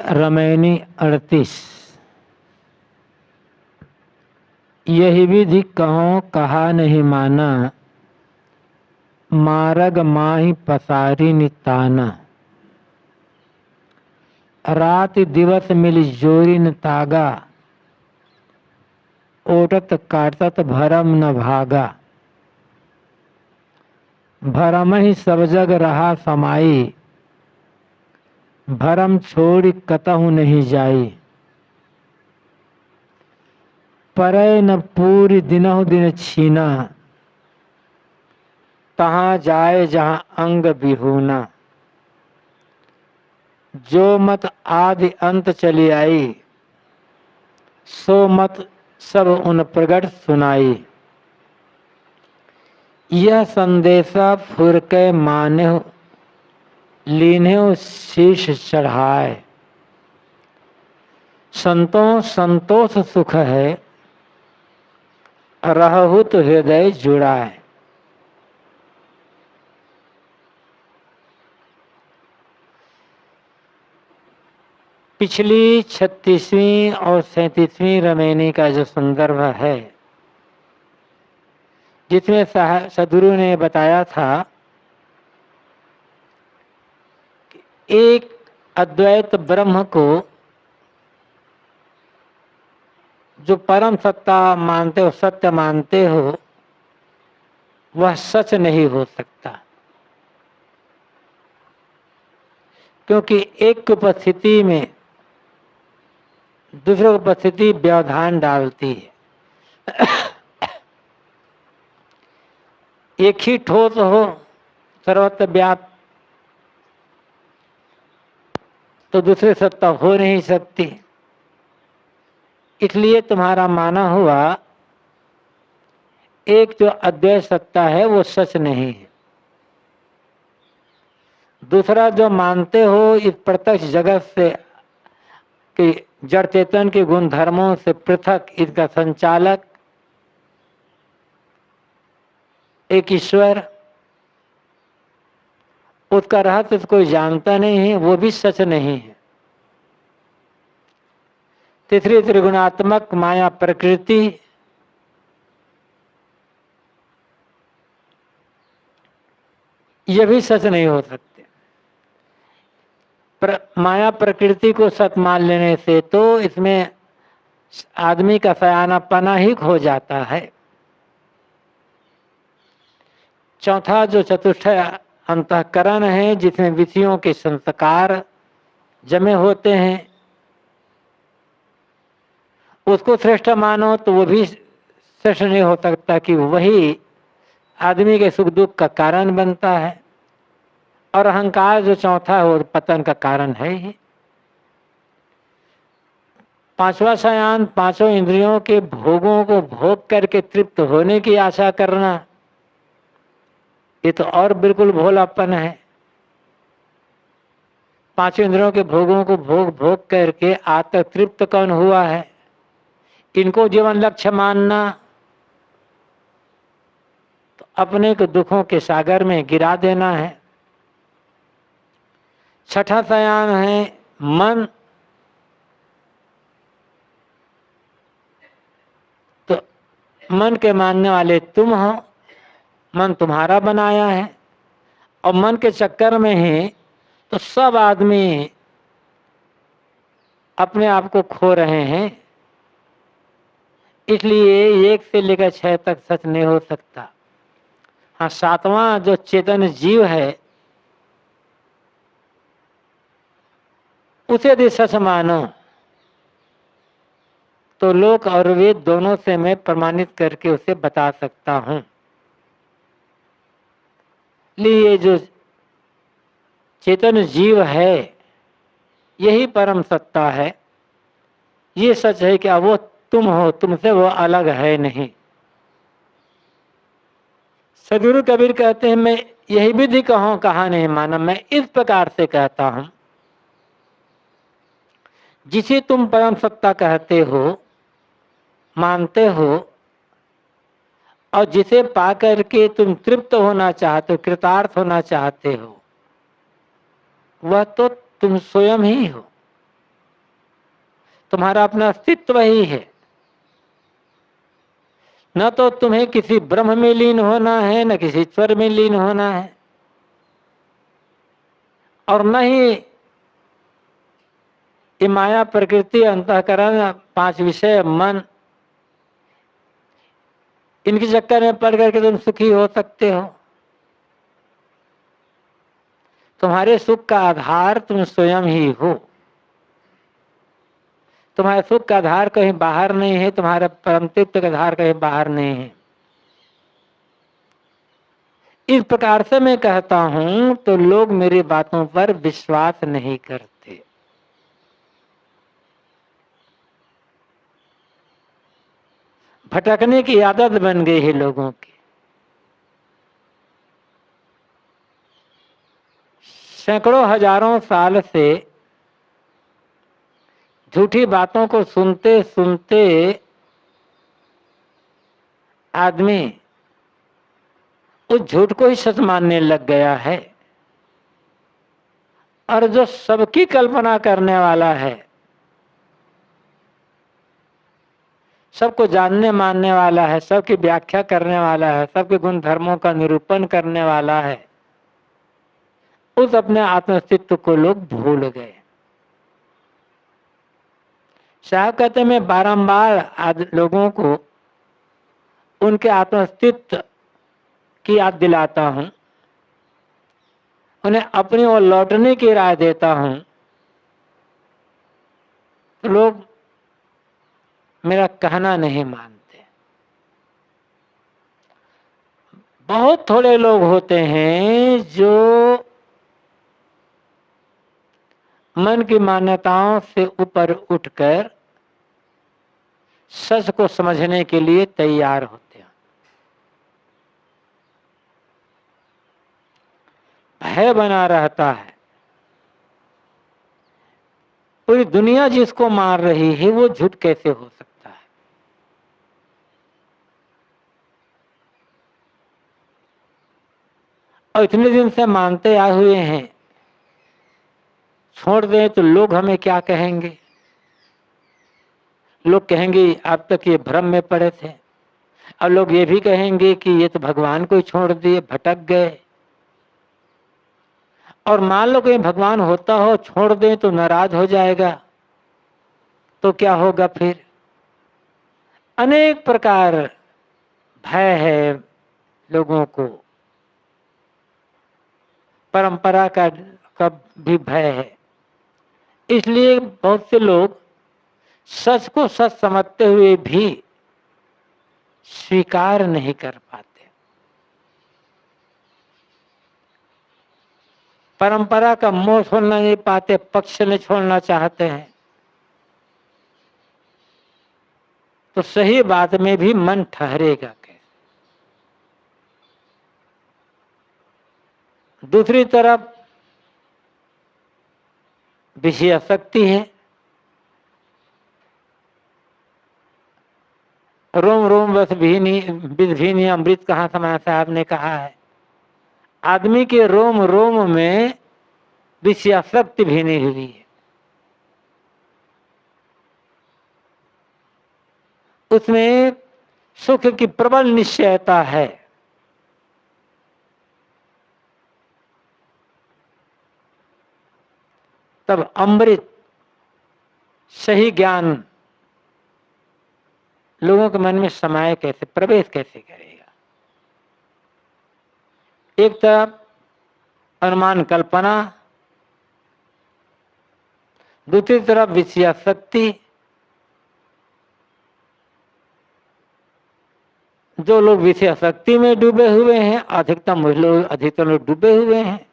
रमैनी 38। यही विधि कहो कहा नहीं माना, मारग माही पसारी निताना। रात दिवस मिली जोरी न तागा, ओटत काटत भरम न भागा। भरम ही सब जग रहा समाई, भरम छोड़ कतहु नहीं जाई। परै न पूरी दिनहु दिन छीना, तहाँ जाए जहाँ अंग बिहूना। जो मत आदि अंत चली आई, सो मत सब उन प्रगट सुनाई। यह संदेशा फुरके माने, लीने शीश चढ़ाए। संतों संतोष सुख है, रहु तो हृदय जुड़ाए। पिछली 36वीं और 37वीं रमैनी का जो संदर्भ है, जिसमें सद्गुरु ने बताया था कि एक अद्वैत ब्रह्म को जो परम सत्ता मानते हो, सत्य मानते हो, वह सच नहीं हो सकता। क्योंकि एक उपस्थिति में दूसरी उपस्थिति व्यवधान डालती है। एक ही ठोस हो सर्वत्र व्याप्त, तो दूसरी सत्ता हो नहीं सकती। इसलिए तुम्हारा माना हुआ एक जो अद्वैत सत्ता है वो सच नहीं है। दूसरा जो मानते हो इस प्रत्यक्ष जगत से कि जड़ चेतन के गुण धर्मों से पृथक इसका संचालक एक ईश्वर, उसका रहस्य कोई जानता नहीं है, वो भी सच नहीं है। तीसरी त्रिगुणात्मक माया प्रकृति, यह भी सच नहीं हो सकते। माया प्रकृति को सत मान लेने से तो इसमें आदमी का सयानापना ही खो जाता है। चौथा जो चतुष्ट अंतःकरण है, जिसमें विषयों के संस्कार जमे होते हैं, उसको श्रेष्ठ मानो तो वो भी श्रेष्ठ नहीं हो सकता कि वही आदमी के सुख दुख का कारण बनता है। और अहंकार जो चौथा है वो पतन का कारण है ही। पांचवा सयान पांचों इंद्रियों के भोगों को भोग करके तृप्त होने की आशा करना, ये तो और बिल्कुल भोलापन है। पांचों इंद्रियों के भोगों को भोग भोग करके आज तक तृप्त कौन हुआ है, इनको जीवन लक्ष्य मानना तो अपने को दुखों के सागर में गिरा देना है। छठा सयान है मन, तो मन के मानने वाले तुम हो, मन तुम्हारा बनाया है और मन के चक्कर में ही तो सब आदमी अपने आप को खो रहे हैं। इसलिए 1 से लेकर 6 तक सच नहीं हो सकता। हाँ, 7वां जो चेतन जीव है उसे यदि सच मानो तो लोक और वेद दोनों से मैं प्रमाणित करके उसे बता सकता हूं। ये जो चेतन जीव है यही परम सत्ता है। ये सच है कि वो तुम हो, तुमसे वो अलग है नहीं। सद्गुरु कबीर कहते हैं, मैं यही विधि कहूं कहा नहीं माना, मैं इस प्रकार से कहता हूं, जिसे तुम परम सत्ता कहते हो, मानते हो और जिसे पाकर के तुम तृप्त होना चाहते हो, कृतार्थ होना चाहते हो, वह तो तुम स्वयं ही हो। तुम्हारा अपना अस्तित्व ही है। न तो तुम्हें किसी ब्रह्म में लीन होना है, न किसी ईश्वर में लीन होना है, और न ही ये माया, प्रकृति, अंतःकरण, पांच विषय, मन, इनके चक्कर में पड़ करके तुम सुखी हो सकते हो। तुम्हारे सुख का आधार तुम स्वयं ही हो। तुम्हारे सुख का आधार कहीं बाहर नहीं है, तुम्हारा परम तत्व का आधार कहीं बाहर नहीं है। इस प्रकार से मैं कहता हूं तो लोग मेरी बातों पर विश्वास नहीं करते। भटकने की आदत बन गई है लोगों की। सैकड़ों हजारों साल से झूठी बातों को सुनते सुनते आदमी उस झूठ को ही सच मानने लग गया है। और जो सबकी कल्पना करने वाला है, सबको जानने मानने वाला है, सबकी व्याख्या करने वाला है, सबके गुण धर्मों का निरूपण करने वाला है, उस अपने आत्मअस्तित्व को लोग भूल गए। साहब कहते मैं बारंबार लोगों को उनके आत्मअस्तित्व की याद दिलाता हूं, उन्हें अपनी ओर लौटने की राय देता हूं, तो लोग मेरा कहना नहीं मानते। बहुत थोड़े लोग होते हैं जो मन की मान्यताओं से ऊपर उठकर सच को समझने के लिए तैयार होते हैं। भय बना रहता है। पूरी दुनिया जिसको मार रही है वो झूठ कैसे हो सकता है। और इतने दिन से मानते आए हुए हैं, छोड़ दें तो लोग हमें क्या कहेंगे। लोग कहेंगे अब तक ये भ्रम में पड़े थे। अब लोग ये भी कहेंगे कि ये तो भगवान को ही छोड़ दिए, भटक गए। और मान लो कहीं भगवान होता हो, छोड़ दें तो नाराज हो जाएगा, तो क्या होगा फिर। अनेक प्रकार भय है लोगों को, परंपरा का भी भय है। इसलिए बहुत से लोग सच को सच समझते हुए भी स्वीकार नहीं कर पाते। परंपरा का मोह छोड़ना नहीं पाते, पक्ष नहीं छोड़ना चाहते हैं। तो सही बात में भी मन ठहरेगा कैसे। दूसरी तरफ विषयासक्ति है। रोम रोम बस विधि अमृत कहाँ समाया, साहब ने कहा है। आदमी के रोम रोम में विषयासक्ति भीनी हुई है। उसमें सुख की प्रबल निश्चयता है। तब अमृत, सही ज्ञान लोगों के मन में समाये कैसे, प्रवेश कैसे करेगा। एक तरफ अनुमान कल्पना, दूसरी तरफ विषयासक्ति। जो लोग विषयासक्ति में डूबे हुए हैं, अधिकतर लोग डूबे हुए हैं,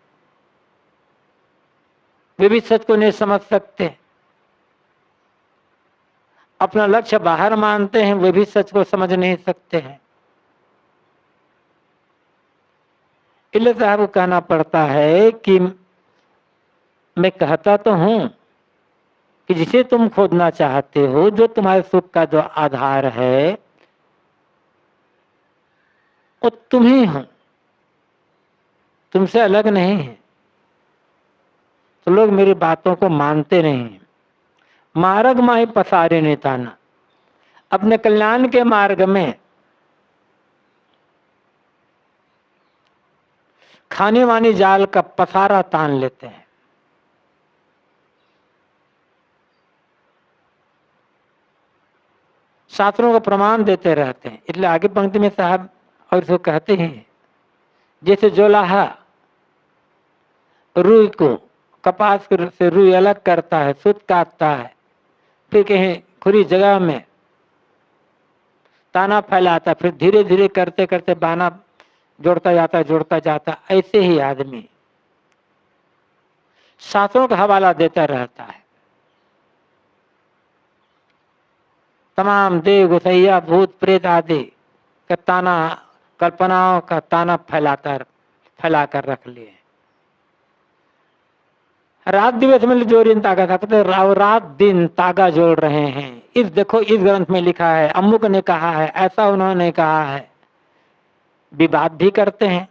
वे भी सच को नहीं समझ सकते। अपना लक्ष्य बाहर मानते हैं, वे भी सच को समझ नहीं सकते हैं। इसलिए साहब को कहना पड़ता है कि मैं कहता तो हूं कि जिसे तुम खोजना चाहते हो, जो तुम्हारे सुख का जो आधार है, वो तुम ही हो, तुमसे अलग नहीं है। तो लोग मेरी बातों को मानते नहीं। मार्ग माही पसारे निताना, अपने कल्याण के मार्ग में खाने वानी जाल का पसारा तान लेते हैं। शास्त्रों को प्रमाण देते रहते हैं। इसलिए आगे पंक्ति में साहब और सो कहते हैं, जैसे जोलाहा रुई को कपास से रुई अलग करता है, सूत काटता है, फिर कहीं खुली जगह में ताना फैलाता, फिर धीरे धीरे करते करते बाना जोड़ता जाता, ऐसे ही आदमी शास्त्रों का हवाला देता रहता है। तमाम देव गुसैया भूत प्रेत आदि का ताना, कल्पनाओं का ताना फैला कर रख लिए। रात दिवस में जोड़ तागा था, तो रात दिन तागा जोड़ रहे हैं। देखो इस ग्रंथ में लिखा है, अमुक ने कहा है, ऐसा उन्होंने कहा है, विवाद भी करते हैं।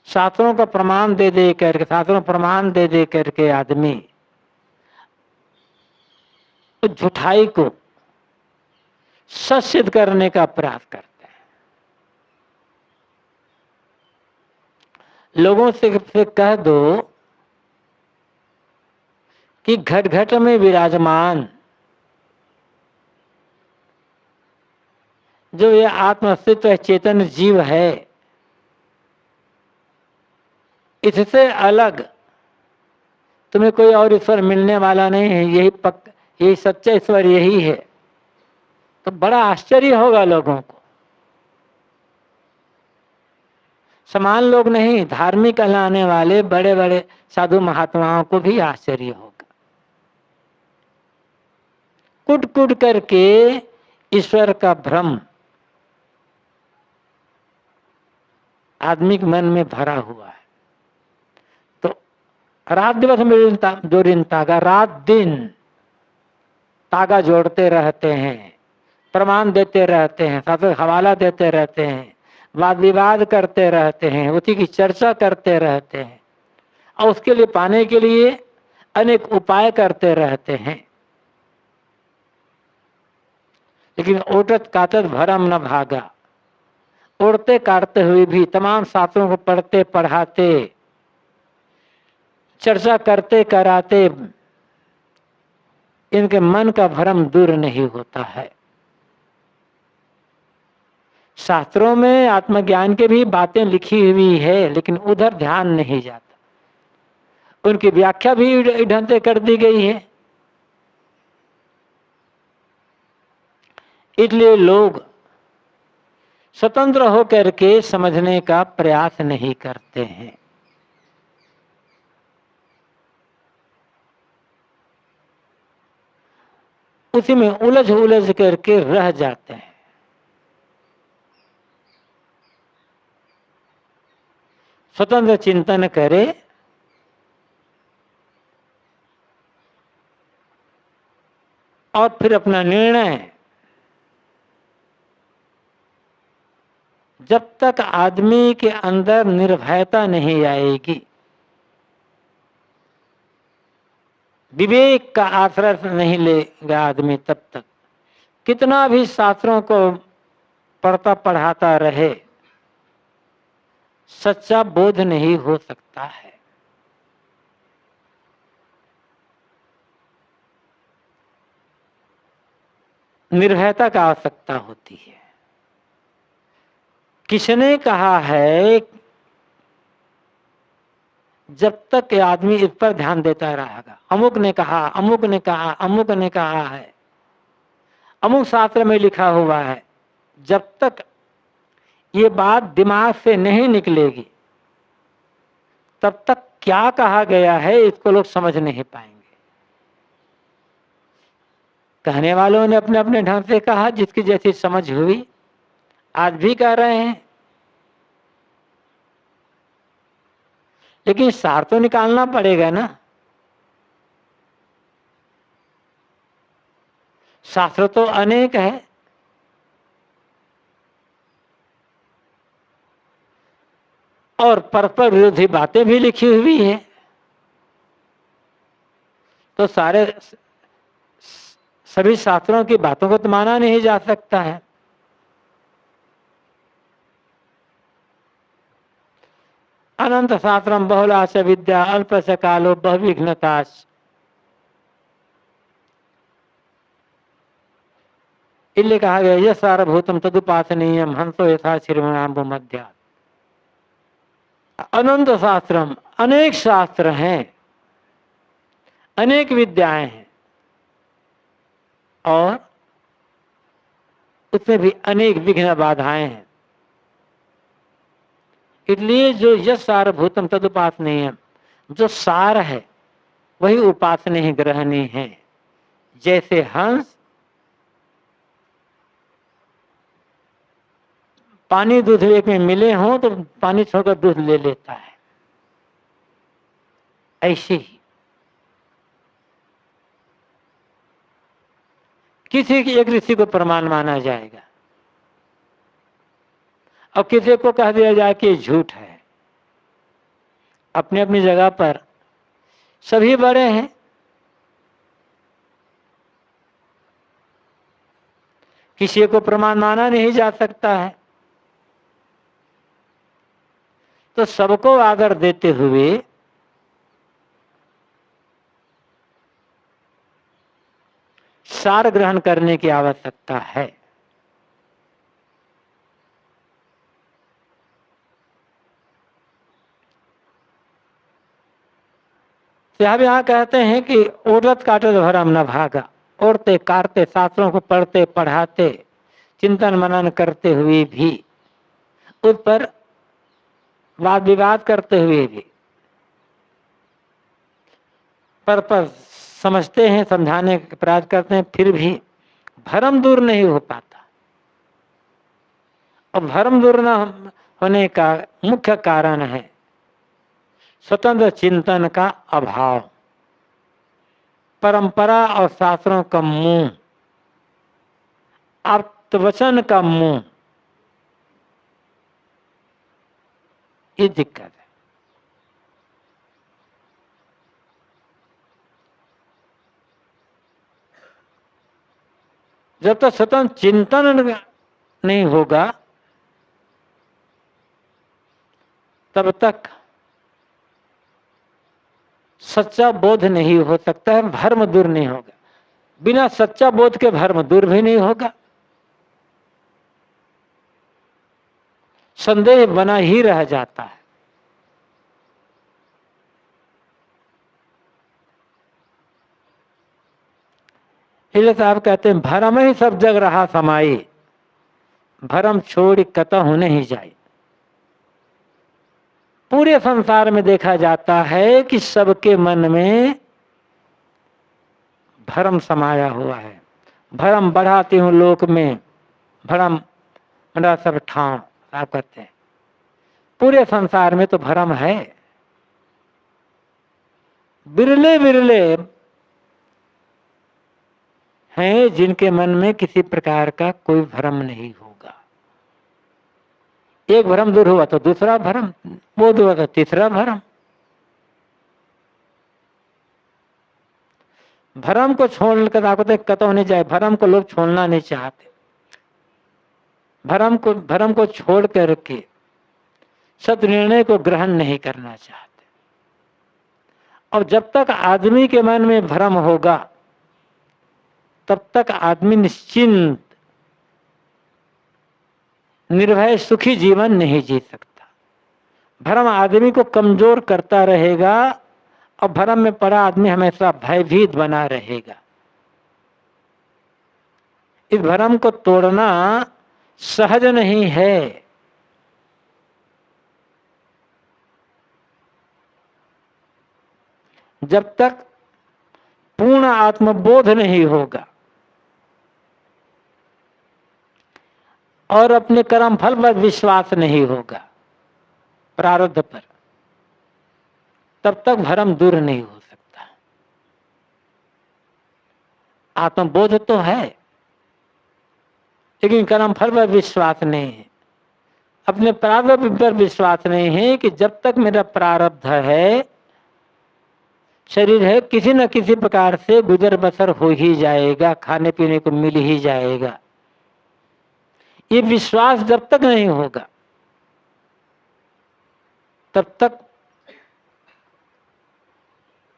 शास्त्रों का प्रमाण दे दे करके, शास्त्रों प्रमाण दे दे करके आदमी झूठाई को सच सिद्ध करने का प्रयास करते हैं। लोगों से कह दो कि घट घट में विराजमान जो ये आत्म अस्तित्व चेतन जीव है, इससे अलग तुम्हें कोई और ईश्वर मिलने वाला नहीं है, यही सच्चा ईश्वर यही है। तो बड़ा आश्चर्य होगा लोगों को। समान लोग नहीं, धार्मिक कहलाने वाले बड़े बड़े साधु महात्माओं को भी आश्चर्य होगा। कुट कुट करके ईश्वर का भ्रम आदमी के मन में भरा हुआ है। तो रात दिवस में जोड़िन तागा, रात दिन तागा जोड़ते रहते हैं, प्रमाण देते रहते हैं, शास्त्र हवाला देते रहते हैं, वाद विवाद करते रहते हैं, उसी की चर्चा करते रहते हैं, और उसके लिए पाने के लिए अनेक उपाय करते रहते हैं। लेकिन ओटत काटत भरम न भागा, उड़ते काटते हुए भी तमाम शास्त्रों को पढ़ते पढ़ाते, चर्चा करते कराते, इनके मन का भ्रम दूर नहीं होता है। शास्त्रों में आत्मज्ञान के भी बातें लिखी हुई है, लेकिन उधर ध्यान नहीं जाता। उनकी व्याख्या भी ढंग से कर दी गई है। इसलिए लोग स्वतंत्र होकर के समझने का प्रयास नहीं करते हैं। उसी में उलझ उलझ करके रह जाते हैं। स्वतंत्र चिंतन करे, और फिर अपना निर्णय जब तक आदमी के अंदर निर्भयता नहीं आएगी, विवेक का आश्रय नहीं लेगा आदमी, तब तक कितना भी शास्त्रों को पढ़ता पढ़ाता रहे, सच्चा बोध नहीं हो सकता है। निर्भयता का आवश्यकता होती है। किसने कहा है, जब तक ये आदमी इस पर ध्यान देता रहेगा, अमुक ने कहा, अमुक ने कहा, अमुक ने कहा है, अमुक शास्त्र में लिखा हुआ है, जब तक ये बात दिमाग से नहीं निकलेगी, तब तक क्या कहा गया है इसको लोग समझ नहीं पाएंगे। कहने वालों ने अपने अपने ढंग से कहा, जिसकी जैसी समझ हुई, आज भी कह रहे हैं, लेकिन सार तो निकालना पड़ेगा ना। शास्त्र तो अनेक है, और परस्पर विरोधी बातें भी लिखी हुई है। तो सभी शास्त्रों की बातों को तो माना नहीं जा सकता है। अनंत शास्त्रम बहुलाश विद्या अल्प स कालो बहुविघ्नताश। इसलिए कहा गया यह सारभूतम तदुपासनीयम हंसो यथा श्रीमणाम्बु मध्या। अनंत शास्त्रम, अनेक शास्त्र हैं, अनेक विद्याएं हैं, और उसमें भी अनेक विघ्न बाधाएं हैं। इसलिए जो यश सारभूतम तदुपासनीयम, जो सार है वही उपासनीय ग्रहणीय है। जैसे हंस पानी दूध एक में मिले हों तो पानी छोड़कर दूध ले लेता है, ऐसे ही किसी की एक ऋषि को प्रमाण माना जाएगा और किसी को कह दिया जाए कि झूठ है। अपनी अपनी जगह पर सभी बड़े हैं। किसी को प्रमाण माना नहीं जा सकता है। तो सबको आदर देते हुए सार ग्रहण करने की आवश्यकता है। साहब यहाँ कहते हैं कि औरत काटे तो भरम न भागा। औरते काटते, शास्त्रों को पढ़ते पढ़ाते, चिंतन मनन करते हुए भी, उस पर वाद विवाद करते हुए भी, पर समझते हैं, समझाने का प्रयास करते हैं, फिर भी भरम दूर नहीं हो पाता। और भरम दूर न होने का मुख्य कारण है स्वतंत्र चिंतन का अभाव, परंपरा और शास्त्रों का मुंह, आप्तवचन का मुंह, ये दिक्कत है। जब तक स्वतंत्र चिंतन नहीं होगा तब तक सच्चा बोध नहीं हो सकता है, भ्रम दूर नहीं होगा। बिना सच्चा बोध के भ्रम दूर भी नहीं होगा, संदेह बना ही रह जाता है। इसलिए साहब कहते हैं भरम ही सब जग रहा समाई, भरम छोड़ कतहु नहीं जाए। पूरे संसार में देखा जाता है कि सबके मन में भरम समाया हुआ है। भरम बढ़ाती हूं लोक में, भरम बड़ा सब ठाव, आप कहते हैं पूरे संसार में तो भरम है। बिरले बिरले हैं जिनके मन में किसी प्रकार का कोई भ्रम नहीं होगा। एक भ्रम दूर हुआ तो दूसरा भ्रम, वो दूर हुआ तो तीसरा भ्रम। भ्रम को छोड़कर आप कहते हैं कतौ नहीं जाए, भ्रम को लोग छोड़ना नहीं चाहते। भ्रम को छोड़ करके सद निर्णय को ग्रहण नहीं करना चाहते। और जब तक आदमी के मन में भ्रम होगा तब तक आदमी निश्चिंत निर्भय सुखी जीवन नहीं जी सकता। भ्रम आदमी को कमजोर करता रहेगा और भ्रम में पड़ा आदमी हमेशा भयभीत बना रहेगा। इस भ्रम को तोड़ना सहज नहीं है। जब तक पूर्ण आत्मबोध नहीं होगा और अपने कर्म फल पर विश्वास नहीं होगा, प्रारब्ध पर, तब तक भ्रम दूर नहीं हो सकता। आत्मबोध तो है लेकिन कर्म फल पर विश्वास नहीं है, अपने प्रारब्ध पर विश्वास नहीं है कि जब तक मेरा प्रारब्ध है शरीर है, किसी न किसी प्रकार से गुजर बसर हो ही जाएगा, खाने पीने को मिल ही जाएगा। ये विश्वास जब तक नहीं होगा तब तक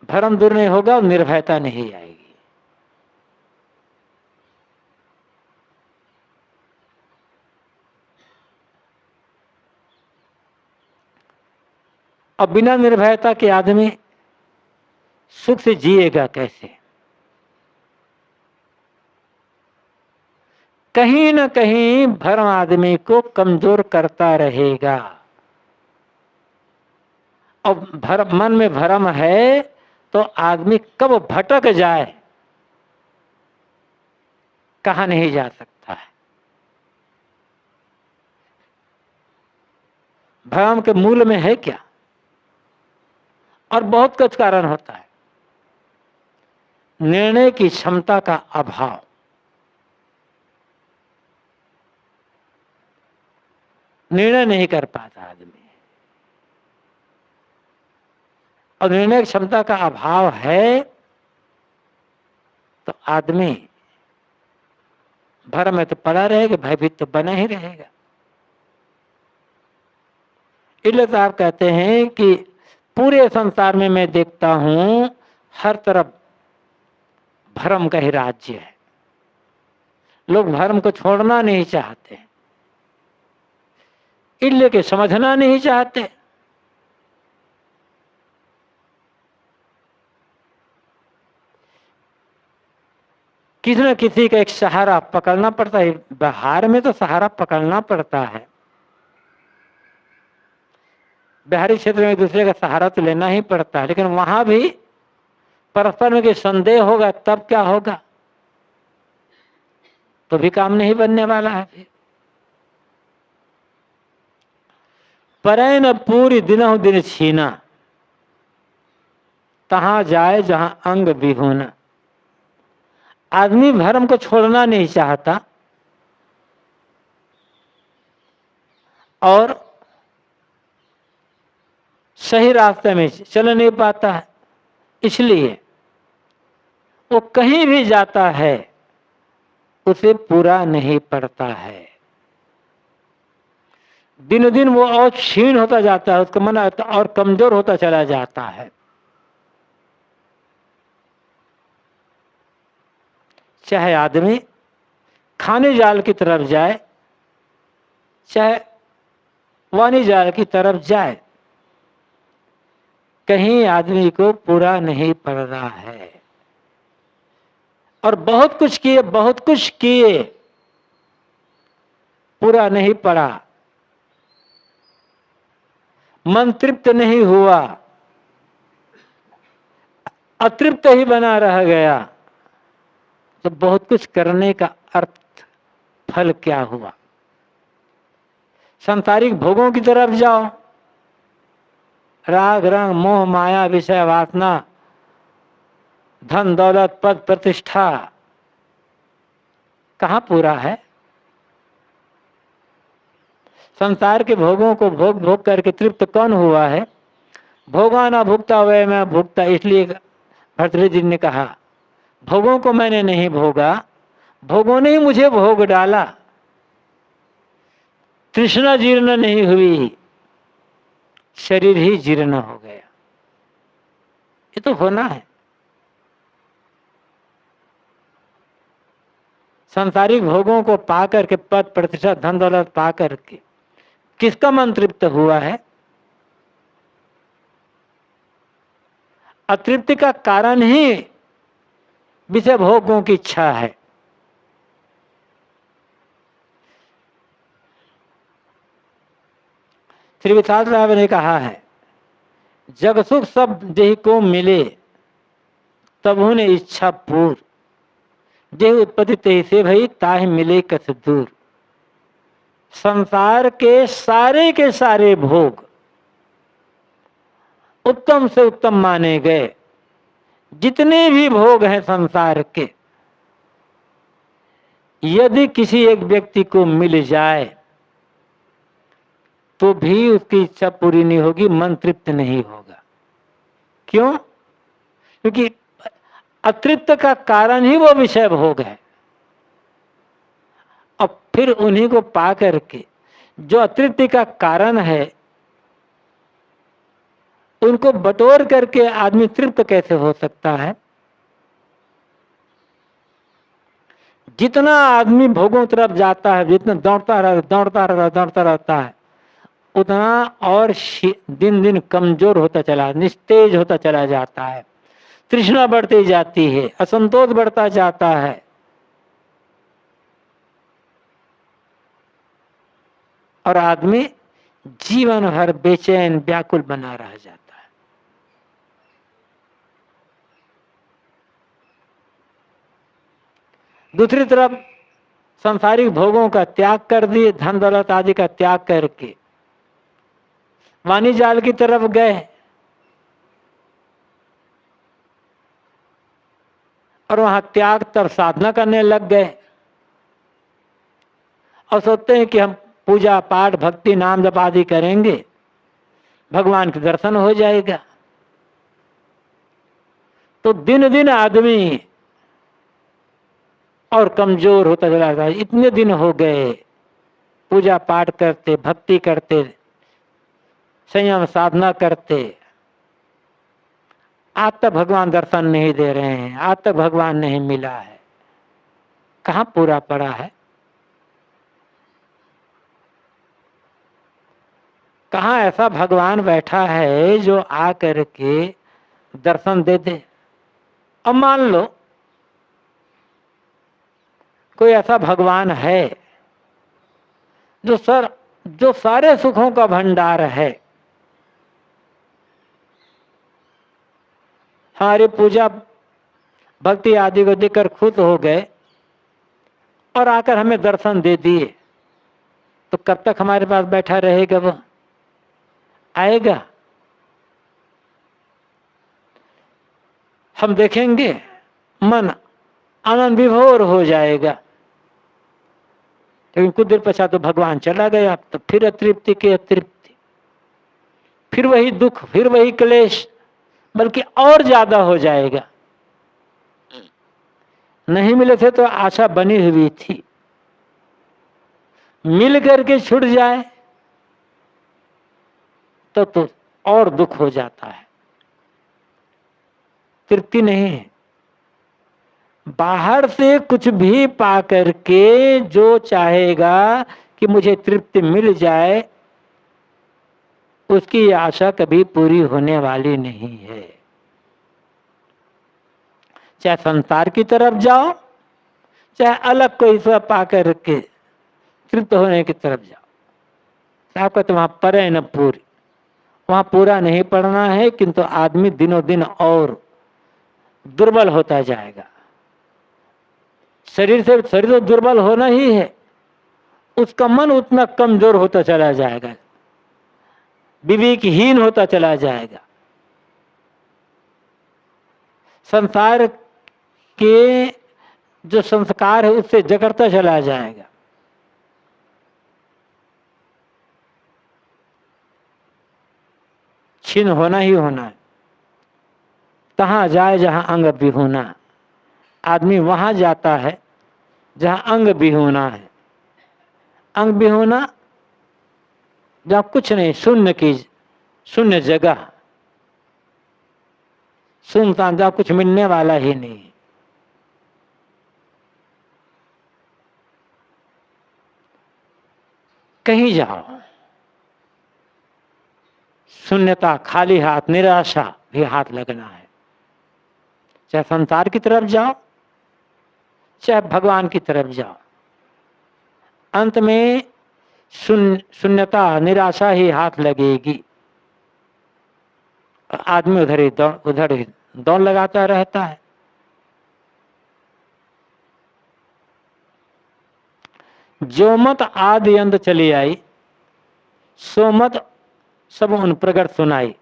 भ्रम दूर नहीं होगा और निर्भयता नहीं आएगी। अब बिना निर्भयता के आदमी सुख से जिएगा कैसे? कहीं न कहीं भ्रम आदमी को कमजोर करता रहेगा। और मन में भ्रम है तो आदमी कब भटक जाए कहा नहीं जा सकता है। भ्रम के मूल में है क्या? और बहुत कुछ कारण होता है। निर्णय की क्षमता का अभाव, निर्णय नहीं कर पाता आदमी, और निर्णय की क्षमता का अभाव है तो आदमी भ्रम में तो पड़ा रहेगा, भयभीत तो बना ही रहेगा। इसलिए तो आप कहते हैं कि पूरे संसार में मैं देखता हूं हर तरफ भ्रम का ही राज्य है। लोग भ्रम को छोड़ना नहीं चाहते, इसलिए कि समझना नहीं चाहते। किसी न किसी का एक सहारा पकड़ना पड़ता है। बिहार में तो सहारा पकड़ना पड़ता है। बिहारी क्षेत्र में एक दूसरे का सहारा तो लेना ही पड़ता है, लेकिन वहां भी परस्पर में कोई संदेह होगा तब क्या होगा, तो भी काम नहीं बनने वाला है। फिर परै न पूरी दिनहु दिन छीना, तहां जाए जहां अंग विहूना। आदमी भ्रम को छोड़ना नहीं चाहता और सही रास्ते में चल नहीं पाता है, इसलिए वो कहीं भी जाता है उसे पूरा नहीं पड़ता है। दिन दिन वो और क्षीण होता जाता है, उसका मन और कमजोर होता चला जाता है। चाहे आदमी खाने जाल की तरफ जाए, चाहे वाणी जाल की तरफ जाए, कहीं आदमी को पूरा नहीं पड़ रहा है। और बहुत कुछ किए पूरा नहीं पड़ा, मन तृप्त नहीं हुआ, अतृप्त ही बना रह गया, तो बहुत कुछ करने का अर्थ फल क्या हुआ? सांसारिक भोगों की तरफ जाओ, राग रंग मोह माया विषय वासना, धन दौलत पद प्रतिष्ठा, कहाँ पूरा है? संसार के भोगों को भोग भोग करके तृप्त कौन हुआ है? भोगा ना भुगता वह मैं भुगता। इसलिए भर्तृहरि जी ने कहा, भोगों को मैंने नहीं भोगा, भोगों ने ही मुझे भोग डाला। तृष्णा जीर्ण नहीं हुई, शरीर ही जीर्ण हो गया। ये तो होना है। सांसारिक भोगों को पाकर के, पद प्रतिष्ठा धन दौलत पाकर के किसका मन तृप्त हुआ है? अतृप्ति का कारण ही विषय भोगों की इच्छा है। श्री विशाल साहब ने कहा है, जग सुख सब देह को मिले, तब उन्हें इच्छा पूर, देह उत्पत्ति तेहि से भई ताहि मिले कस दूर। संसार के सारे भोग उत्तम से उत्तम माने गए। जितने भी भोग हैं संसार के, यदि किसी एक व्यक्ति को मिल जाए तो भी उसकी इच्छा पूरी नहीं होगी, मन तृप्त नहीं होगा। क्यों? क्योंकि अतृप्त का कारण ही वो विषय भोग है। अब फिर उन्हीं को पा करके जो अतृप्ति का कारण है उनको बटोर करके आदमी तृप्त कैसे हो सकता है? जितना आदमी भोगों तरफ जाता है, जितना दौड़ता रहता है, उतना और दिन दिन कमजोर होता चला, निस्तेज होता चला जाता है, तृष्णा बढ़ती जाती है, असंतोष बढ़ता जाता है। और आदमी जीवन भर बेचैन व्याकुल बना रह जाता है। दूसरी तरफ सांसारिक भोगों का त्याग कर दिए, धन दौलत आदि का त्याग करके वाणी जाल की तरफ गए और वहां त्याग तब साधना करने लग गए और सोचते हैं कि हम पूजा पाठ भक्ति नाम जप आदि करेंगे, भगवान के दर्शन हो जाएगा। तो दिन दिन आदमी और कमजोर होता चला जाता है। इतने दिन हो गए पूजा पाठ करते, भक्ति करते, संयम साधना करते, आज तक भगवान दर्शन नहीं दे रहे हैं, आज तक भगवान नहीं मिला है। कहाँ पूरा पड़ा है? कहाँ ऐसा भगवान बैठा है जो आ करके दर्शन दे दे? अब मान लो कोई ऐसा भगवान है जो सारे सुखों का भंडार है, हमारी पूजा भक्ति आदि को देखकर खुश हो गए और आकर हमें दर्शन दे दिए, तो कब तक हमारे पास बैठा रहेगा? वो आएगा? हम देखेंगे मन आनंद विभोर हो जाएगा, लेकिन कुछ देर पश्चात तो भगवान चला गया, तो फिर अतृप्ति की अतृप्ति, फिर वही दुख, फिर वही क्लेश, बल्कि और ज्यादा हो जाएगा। नहीं मिले थे तो आशा बनी हुई थी, मिल करके छूट जाए तो और दुख हो जाता है, तृप्ति नहीं है। बाहर से कुछ भी पा करके जो चाहेगा कि मुझे तृप्ति मिल जाए, उसकी आशा कभी पूरी होने वाली नहीं है। चाहे संसार की तरफ जाओ, चाहे अलग कोई सब पा करके तृप्त होने की तरफ जाओ, आपका तो वहां परे न पूरी, वहां पूरा नहीं पड़ना है, किंतु आदमी दिनों दिन और दुर्बल होता जाएगा। शरीर तो दुर्बल होना ही है, उसका मन उतना कमजोर होता चला जाएगा, विवेकहीन होता चला जाएगा, संसार के जो संस्कार है उससे जकड़ता चला जाएगा। छीन होना ही होना है। तहां जाए जहां अंग विहूना, आदमी वहां जाता है जहां अंग विहूना है। अंग विहूना जहां कुछ नहीं, शून्य जगह, सुनसान, जहां कुछ मिलने वाला ही नहीं। कहीं जाओ, शून्यता, खाली हाथ, निराशा भी हाथ लगना है। चाहे संसार की तरफ जाओ, चाहे भगवान की तरफ जाओ, अंत में शून्यता, निराशा ही हाथ लगेगी। आदमी उधर ही दौड़ लगाता रहता है। जो मत आदि अंत चली आई, सो मत सब उन प्रगट सुनाई।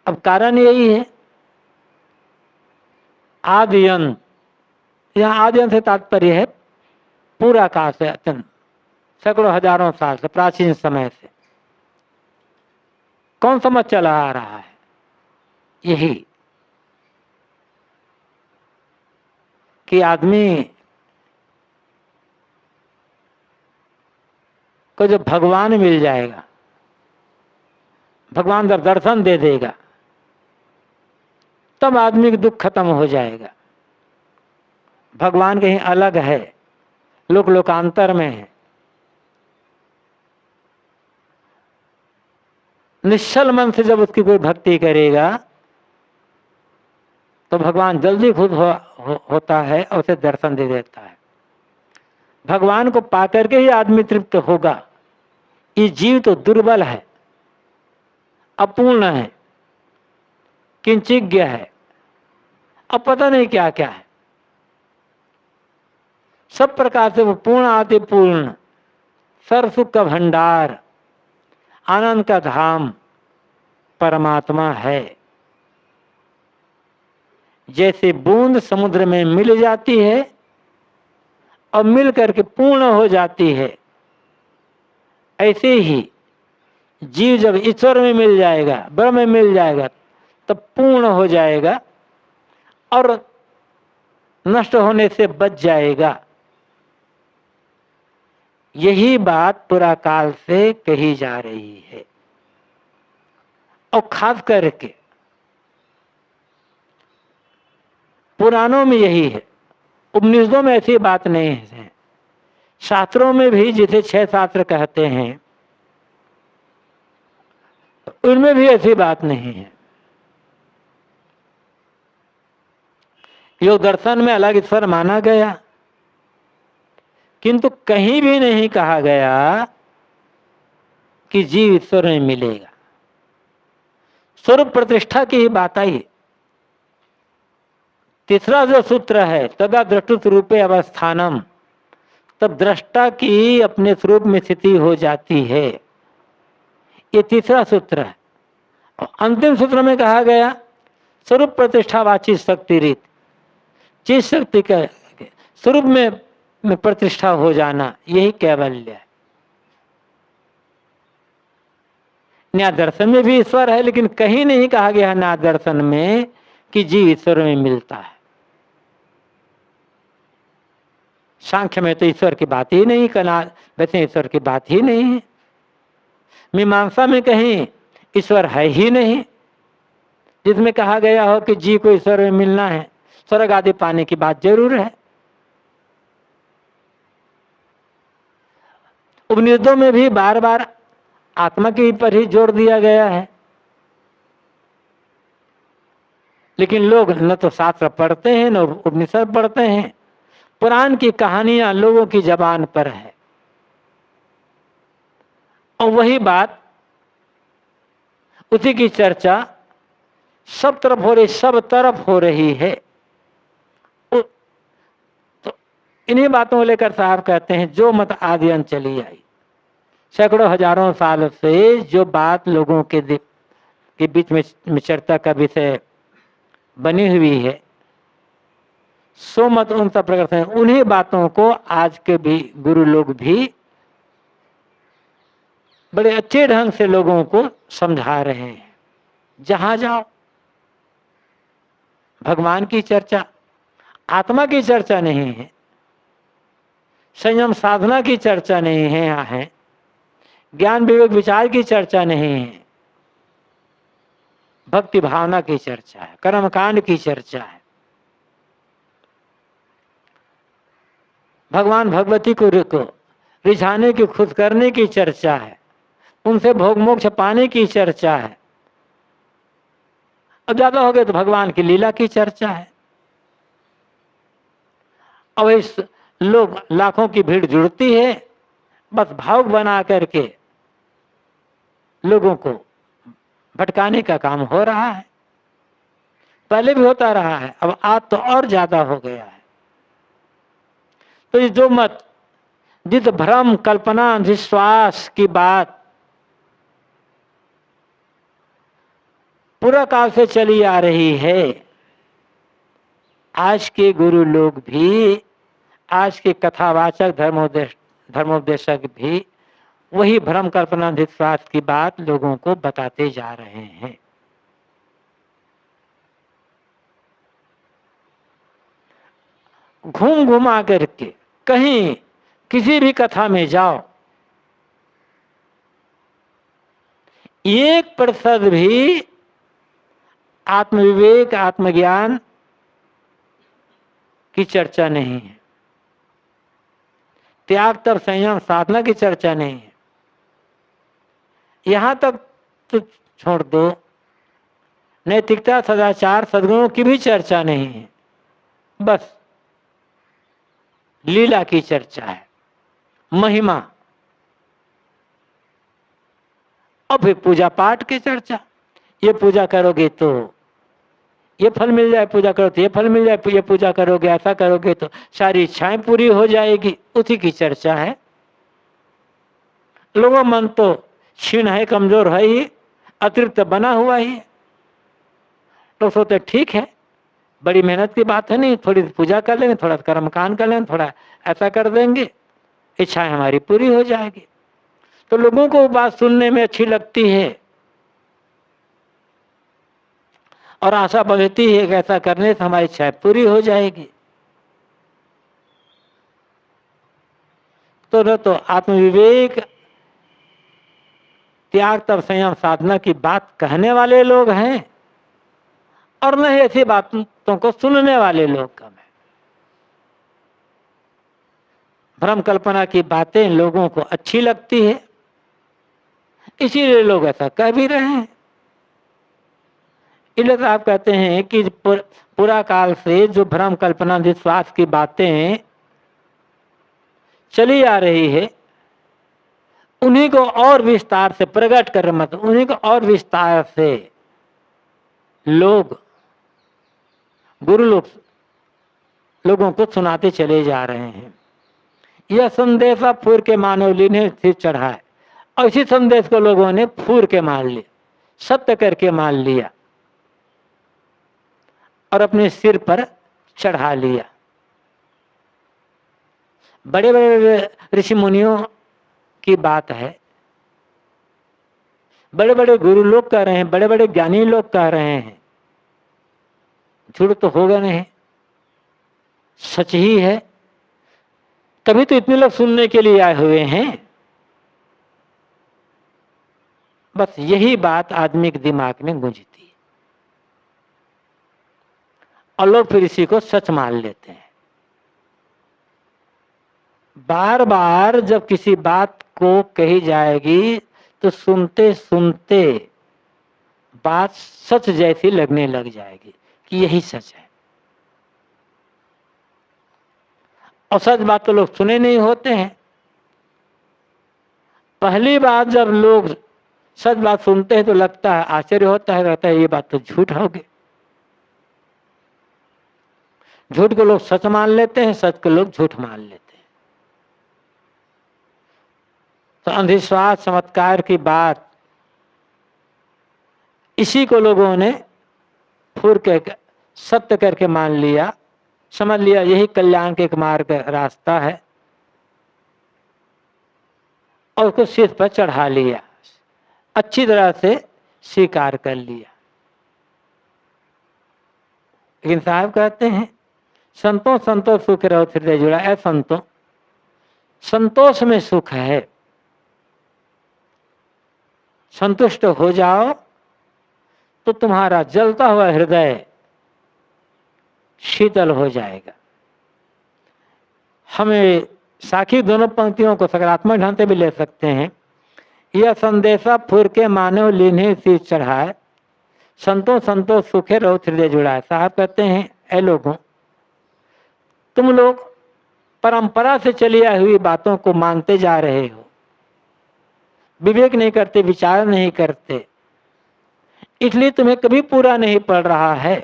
अब कारण यही है, आदि अंत, यहां आदि अंत से तात्पर्य है पूरा काल से, अत्यंत सैकड़ों हजारों साल से, प्राचीन समय से कौन सा मत चला आ रहा है? यही कि आदमी को जब भगवान मिल जाएगा, भगवान जब दर्शन दे देगा, तब आदमी का दुख खत्म हो जाएगा। भगवान कहीं अलग है, लोक लोकांतर में है। निश्चल मन से जब उसकी कोई भक्ति करेगा तो भगवान जल्दी खुद होता है और उसे दर्शन दे देता है। भगवान को पाकर के ही आदमी तृप्त होगा। ये जीव तो दुर्बल है, अपूर्ण है, किंचिज्ञ है, अब पता नहीं क्या क्या है। सब प्रकार से वो पूर्ण आदि पूर्ण, सर्वसुख का भंडार, आनंद का धाम परमात्मा है। जैसे बूंद समुद्र में मिल जाती है और मिल करके पूर्ण हो जाती है, ऐसे ही जीव जब ईश्वर में मिल जाएगा, ब्रह्म में मिल जाएगा, तब पूर्ण हो जाएगा और नष्ट होने से बच जाएगा। यही बात पुरा काल से कही जा रही है। और खास करके पुराणों में यही है, उपनिषदों में ऐसी बात नहीं है। शास्त्रों में भी, जिसे 6 शास्त्र कहते हैं, उनमें भी ऐसी बात नहीं है। योग दर्शन में अलग ईश्वर माना गया, किंतु कहीं भी नहीं कहा गया कि जीव ईश्वर में मिलेगा। स्वरूप प्रतिष्ठा की ही बात आई। तीसरा जो सूत्र है, तदा दृष्टु रूपे अवस्थानम, तब दृष्टा की अपने स्वरूप में स्थिति हो जाती है। ये तीसरा सूत्र है। और अंतिम सूत्र में कहा गया स्वरूप प्रतिष्ठा वाची शक्ति रीत, चीज शक्ति का स्वरूप में प्रतिष्ठा हो जाना, यही कैवल्य है। न्याय दर्शन में भी ईश्वर है, लेकिन कहीं नहीं कहा गया न्याय दर्शन में कि जीव ईश्वर में मिलता है। सांख्य में तो ईश्वर की बात ही नहीं, वैसे ईश्वर की बात ही नहीं है। मीमांसा में कहीं ईश्वर है ही नहीं, जिसमें कहा गया हो कि जीव को ईश्वर में मिलना है। स्वर्ग आदि पाने की बात जरूर है। उपनिषदों में भी बार बार आत्मा के पर ही जोर दिया गया है, लेकिन लोग न तो शास्त्र पढ़ते हैं न उपनिषद पढ़ते हैं। पुराण की कहानियां लोगों की जबान पर है और वही बात, उसी की चर्चा सब तरफ हो रही है। तो इन्हीं बातों को लेकर साहब कहते हैं, जो मत आदि अंत चली आई, सैकड़ों हजारों साल से जो बात लोगों के बीच में चर्चा का विषय बनी हुई है, सो मत उन सब प्रकट हैं। उन्हीं बातों को आज के भी गुरु लोग भी बड़े अच्छे ढंग से लोगों को समझा रहे हैं। जहां जाओ भगवान की चर्चा, आत्मा की चर्चा नहीं है, संयम साधना की चर्चा नहीं है, यहाँ है ज्ञान विवेक विचार की चर्चा नहीं है, भक्ति भावना की चर्चा है, कर्मकांड की चर्चा है, भगवान भगवती को रिझाने की, खुश करने की चर्चा है, उनसे भोग मोक्ष पाने की चर्चा है। अब ज्यादा हो गए तो भगवान की लीला की चर्चा है। अब इस लोग लाखों की भीड़ जुड़ती है, बस भावुक बना करके लोगों को भटकाने का काम हो रहा है। पहले भी होता रहा है, अब आज तो और ज्यादा हो गया है। तो ये जो मत, जिस भ्रम कल्पना विश्वास की बात पूरा काल से चली आ रही है, आज के गुरु लोग भी, आज के कथावाचक धर्मोपदेशक भी वही भ्रम कल्पना विश्वास की बात लोगों को बताते जा रहे हैं। घूम घुमा करके कहीं किसी भी कथा में जाओ, 1% भी आत्मविवेक आत्मज्ञान की चर्चा नहीं है, त्याग तप संयम साधना की चर्चा नहीं है। यहां तक तो छोड़ दो, नैतिकता सदाचार सद्गुणों की भी चर्चा नहीं है, बस लीला की चर्चा है, महिमा, और फिर पूजा पाठ की चर्चा। ये पूजा करोगे तो ये फल मिल जाए, पूजा करो तो ये फल मिल जाए, ये पूजा करोगे ऐसा करोगे तो सारी इच्छाएं पूरी हो जाएगी, उसी की चर्चा है। लोगों मन तो क्षीण है, कमजोर है ही, अतृप्त बना हुआ ही। लोग सोचते ठीक है, बड़ी मेहनत की बात है नहीं, थोड़ी पूजा कर लेंगे, थोड़ा कर्मकांड कर लेंगे, थोड़ा ऐसा कर देंगे, इच्छाएं हमारी पूरी हो जाएगी। तो लोगों को बात सुनने में अच्छी लगती है और आशा बढ़ती है कि ऐसा करने से हमारी इच्छाएं पूरी हो जाएगी। तो न तो आत्मविवेक त्याग तप संयम साधना की बात कहने वाले लोग हैं और न ही ऐसी बातों को सुनने वाले लोग कम है। भ्रम कल्पना की बातें लोगों को अच्छी लगती है, इसीलिए लोग ऐसा कह भी रहे हैं। इसलिए तो आप कहते हैं कि पूरा काल से जो भ्रम कल्पना विश्वास की बातें चली आ रही है, उन्हीं को और विस्तार से प्रकट कर, मतलब उन्हीं को और विस्तार से लोग गुरु लोगों को सुनाते चले जा रहे हैं। यह संदेशा फूर के मानवली ने सिर चढ़ा है और इसी संदेश को लोगों ने फूर के मान लिया, सत्य करके मान लिया और अपने सिर पर चढ़ा लिया। बड़े बड़े ऋषि मुनियों की बात है, बड़े बड़े गुरु लोग कह रहे हैं, बड़े बड़े ज्ञानी लोग कह रहे हैं, झूठ तो होगा नहीं, सच ही है। तभी तो इतने लोग सुनने के लिए आए हुए हैं। बस यही बात आदमी के दिमाग में गूंजती है और लोग फिर इसी को सच मान लेते हैं। बार बार जब किसी बात को कही जाएगी तो सुनते सुनते बात सच जैसी लगने लग जाएगी कि यही सच है। और सच बात तो लोग सुने नहीं होते हैं। पहली बार जब लोग सच बात सुनते हैं तो लगता है, आश्चर्य होता है, कहता है ये बात तो झूठ होगी। झूठ को लोग सच मान लेते हैं, सच को लोग झूठ मान लेते हैं। तो अंधविश्वास चमत्कार की बात, इसी को लोगों ने फूर के सत्य करके मान लिया, समझ लिया यही कल्याण के एक मार्ग रास्ता है और उसको सिर पर चढ़ा लिया, अच्छी तरह से स्वीकार कर लिया। लेकिन साहब कहते हैं संतोष संतोष सुख रहो हृदय जुड़ा। है संतों, संतोष में सुख है, संतुष्ट हो जाओ तो तुम्हारा जलता हुआ हृदय शीतल हो जाएगा। हमें साखी दोनों पंक्तियों को सकारात्मक ढंग से भी ले सकते हैं। यह संदेशा फूर के मानव लीन्हे सिर चढ़ाए, संतोष संतोष सुखे रहो हृदय जुड़ाए। साहब कहते हैं ऐ लोगों, तुम लोग परंपरा से चली आई हुई बातों को मानते जा रहे हो, विवेक नहीं करते, विचार नहीं करते, इसलिए तुम्हें कभी पूरा नहीं पड़ रहा है।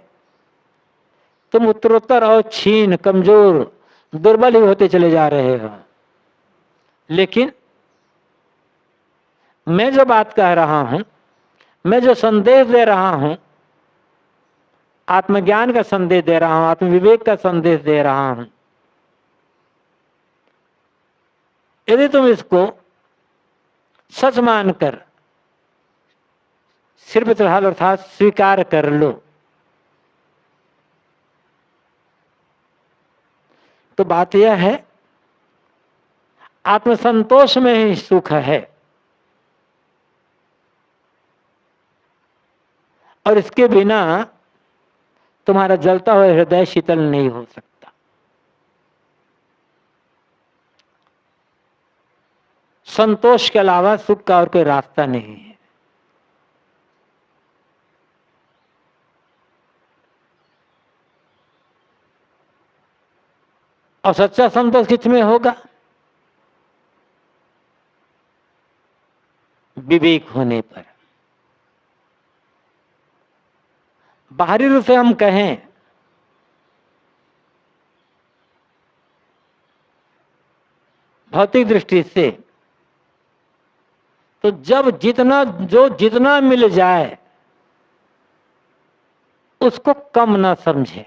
तुम उत्तरोत्तर और क्षीण, कमजोर, दुर्बल ही होते चले जा रहे हो। लेकिन मैं जो बात कह रहा हूं, मैं जो संदेश दे रहा हूं, आत्मज्ञान का संदेश दे रहा हूं, आत्मविवेक का संदेश दे रहा हूं, यदि तुम इसको सच मानकर सिर पर चढ़ा लो अर्थात स्वीकार कर लो, तो बात यह है, आत्मसंतोष में ही सुख है, और इसके बिना तुम्हारा जलता हुआ हृदय शीतल नहीं हो सकता। संतोष के अलावा सुख का और कोई रास्ता नहीं है। और सच्चा संतोष किसमें होगा? विवेक होने पर। बाहरी रूप से हम कहें भौतिक दृष्टि से, तो जब जितना मिल जाए उसको कम ना समझे।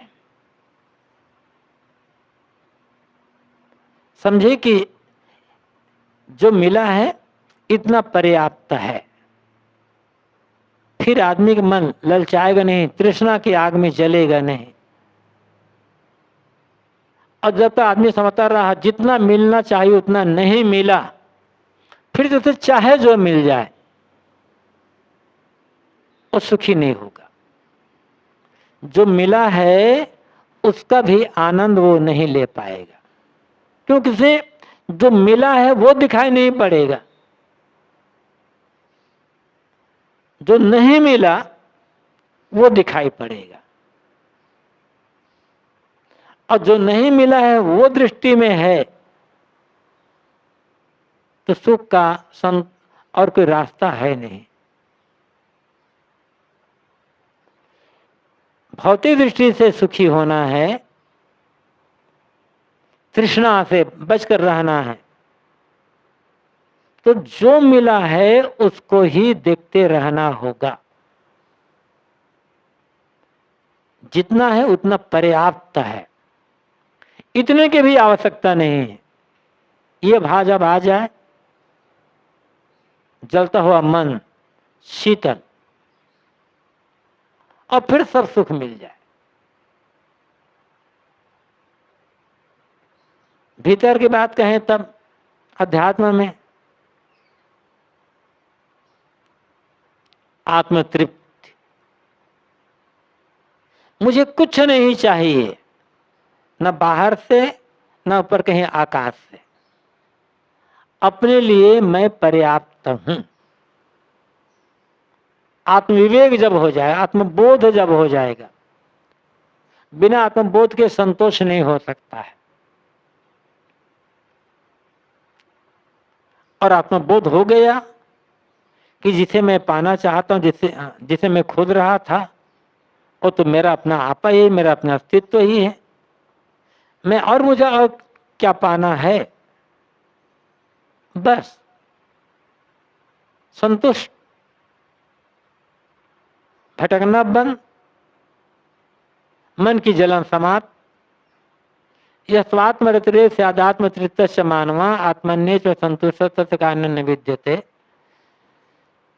समझे कि जो मिला है इतना पर्याप्त है। फिर आदमी का मन ललचाएगा नहीं, तृष्णा की आग में जलेगा नहीं। और जब तक आदमी समझता रहा जितना मिलना चाहिए उतना नहीं मिला, फिर जैसे चाहे जो मिल जाए वो सुखी नहीं होगा। जो मिला है उसका भी आनंद वो नहीं ले पाएगा, क्योंकि उसे जो मिला है वो दिखाई नहीं पड़ेगा। जो नहीं मिला वो दिखाई पड़ेगा, और जो नहीं मिला है वो दृष्टि में है, तो सुख का और कोई रास्ता है नहीं। भौतिक दृष्टि से सुखी होना है, तृष्णा से बचकर रहना है, तो जो मिला है उसको ही देखते रहना होगा। जितना है उतना पर्याप्त है, इतने की भी आवश्यकता नहीं है। ये भाव जब आ जाए, जलता हुआ मन शीतल, और फिर सब सुख मिल जाए। भीतर की बात कहें तब अध्यात्म में आत्मतृप्ति। मुझे कुछ नहीं चाहिए, न बाहर से न ऊपर कहीं आकाश से। अपने लिए मैं पर्याप्त हूं। आत्मविवेक जब हो जाए, आत्मबोध जब हो जाएगा, बिना आत्मबोध के संतोष नहीं हो सकता है। और आत्मबोध हो गया कि जिसे मैं पाना चाहता हूं, जिसे मैं खोज रहा था, वो तो मेरा अपना आपा ही, मेरा अपना अस्तित्व ही है। मुझे और क्या पाना है? बस संतुष्ट, भटकना बंद, मन की जलन समाप्त। यह स्वात्मरतिरे से आध्यात्म तृत्य मानवा आत्मन्य च संतुष्ट कारण विद्यते।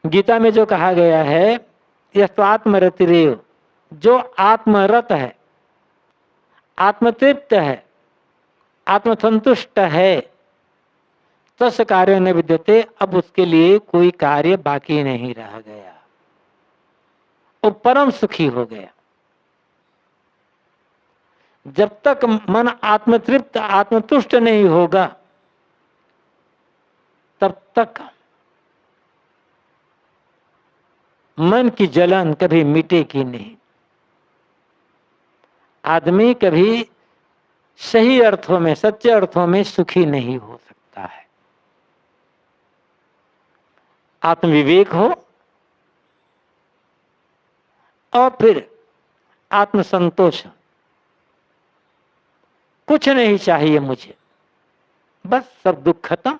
गीता में जो कहा गया है, यह स्वात्मरतिरेव, जो आत्मरत है, आत्मतृप्त है, आत्मसंतुष्ट है, तस् कार्य न विद्यते। अब उसके लिए कोई कार्य बाकी नहीं रह गया, वो परम सुखी हो गया। जब तक मन आत्मतृप्त आत्मतुष्ट नहीं होगा, तब तक मन की जलन कभी मिटेगी नहीं। आदमी कभी सही अर्थों में, सच्चे अर्थों में सुखी नहीं हो सकता है। आत्मविवेक हो और फिर आत्मसंतोष। कुछ नहीं चाहिए मुझे, बस सब दुख खत्म,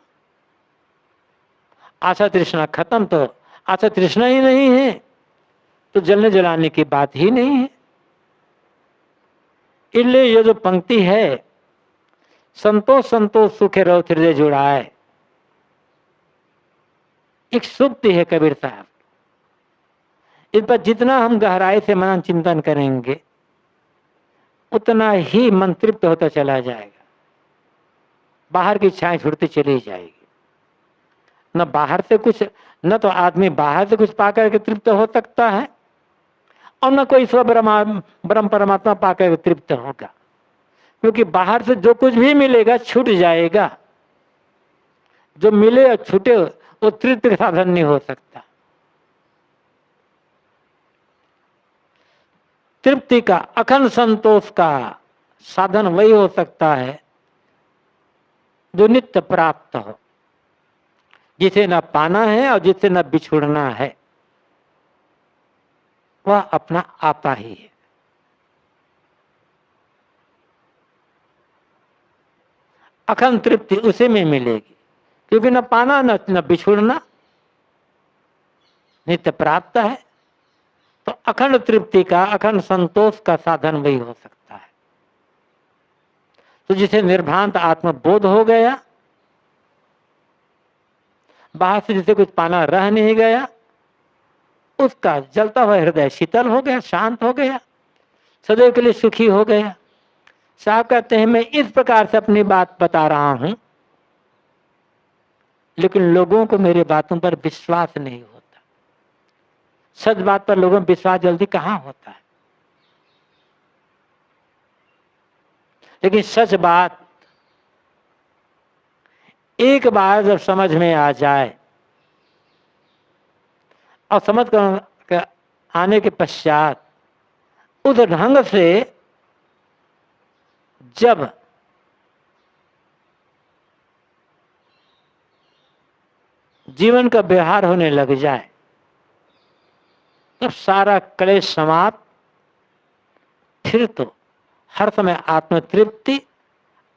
आशा तृष्णा खत्म। तो आशा तृष्णा ही नहीं है तो जलने जलाने की बात ही नहीं है। इसलिए ये जो पंक्ति है, संतोष संतोष सुखे रहो हृदय जुड़ाए, एक सूक्ति है कबीर साहब। इस पर जितना हम गहराई से मनन चिंतन करेंगे, उतना ही मन तृप्त होता चला जाएगा। बाहर की इच्छाएं छूटती चली जाएगी। न बाहर से कुछ, न तो आदमी बाहर से कुछ पाकर के तृप्त हो सकता है और न कोई ब्रह्म परमात्मा पाकर के तृप्त होगा, क्योंकि बाहर से जो कुछ भी मिलेगा छूट जाएगा। जो मिले और छूटे वो तृप्ति का साधन नहीं हो सकता। तृप्ति का, अखंड संतोष का साधन वही हो सकता है जो नित्य प्राप्त हो, जिसे न पाना है और जिसे न बिछुड़ना है, वह अपना आपा ही है। अखंड तृप्ति उसी में मिलेगी, क्योंकि न पाना न बिछुड़ना, नित्य प्राप्त है। तो अखंड तृप्ति का, अखंड संतोष का साधन वही हो सकता है। तो जिसे निर्भांत आत्मबोध हो गया, बाहर से जिसे कुछ पाना रह नहीं गया, उसका जलता हुआ हृदय शीतल हो गया, शांत हो गया, सदैव के लिए सुखी हो गया। साहब कहते हैं, मैं इस प्रकार से अपनी बात बता रहा हूं, लेकिन लोगों को मेरे बातों पर विश्वास नहीं होता। सच बात पर लोगों को विश्वास जल्दी कहां होता है, लेकिन सच बात एक बार जब समझ में आ जाए और समझ कर आने के पश्चात उस ढंग से जब जीवन का व्यवहार होने लग जाए, तब सारा क्लेश समाप्त, फिर तो हर समय आत्म तृप्ति,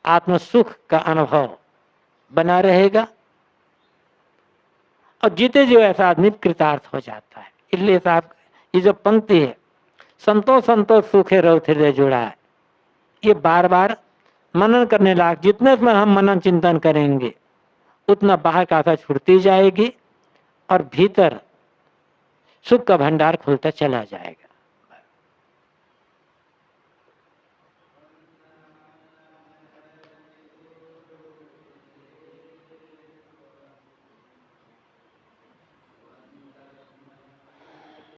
आत्म सुख का अनुभव बना रहेगा और जीते जो ऐसा आदमी कृतार्थ हो जाता है। इसलिए साहब ये जो पंक्ति है, संतोष संतोष सुखे रहो हृदय जुड़ा है, ये बार बार मनन करने लायक। जितने इसमें हम मनन चिंतन करेंगे उतना बाहर का आशा छूटती जाएगी और भीतर सुख का भंडार खुलता चला जाएगा।